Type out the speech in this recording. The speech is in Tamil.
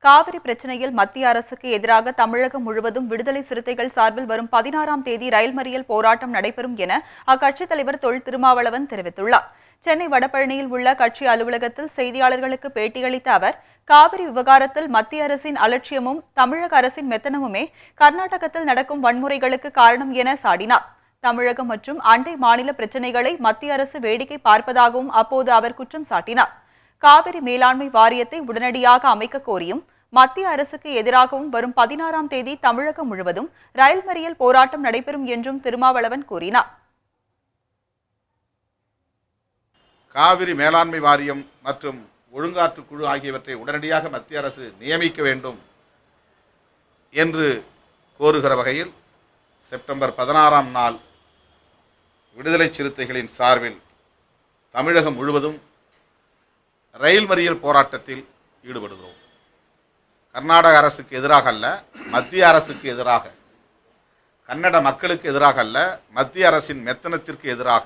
காவிரி பிரச்சனையில் மத்திய அரசுக்கு எதிராக தமிழகம் முழுவதும் விடுதலை சிறுத்தைகள் சார்பில் வரும் 16ஆம் தேதி ரயில் மறியல் போராட்டம் நடைபெறும் என அக்கட்சித் தலைவர் தொல் திருமாவளவன் தெரிவித்துள்ளார். சென்னை வடபழனியில் உள்ள கட்சி அலுவலகத்தில் செய்தியாளர்களுக்கு பேட்டியளித்த அவர், காவிரி விவகாரத்தில் மத்திய அரசின் அலட்சியமும் தமிழக அரசின் மெத்தனமுமே கர்நாடகத்தில் நடக்கும் வன்முறைகளுக்கு காரணம் என சாடினார். தமிழகம் மற்றும் அண்டை மாநில பிரச்சினைகளை மத்திய அரசு வேடிக்கை பார்ப்பதாகவும் அப்போது அவர் குற்றம் சாட்டினார். காவிரி மேலாண்மை வாரியத்தை உடனடியாக அமைக்க கோரியும் மத்திய அரசுக்கு எதிராகவும் வரும் 16ஆம் தேதி தமிழகம் முழுவதும் ரயில் மறியல் போராட்டம் நடைபெறும் என்றும் திருமாவளவன் கூறினார். காவிரி மேலாண்மை வாரியம் மற்றும் ஒழுங்காற்று குழு ஆகியவற்றை உடனடியாக மத்திய அரசு நியமிக்க வேண்டும் என்று கோருகிற வகையில் செப்டம்பர் 16ஆம் நாள் விடுதலை சிறுத்தைகளின் சார்பில் தமிழகம் முழுவதும் ரயில் மறியல் போராட்டத்தில் ஈடுபடுகிறோம். கர்நாடக அரசுக்கு எதிராக அல்ல, மத்திய அரசுக்கு எதிராக, கன்னட மக்களுக்கு எதிராக அல்ல, மத்திய அரசின் மெத்தனத்திற்கு எதிராக.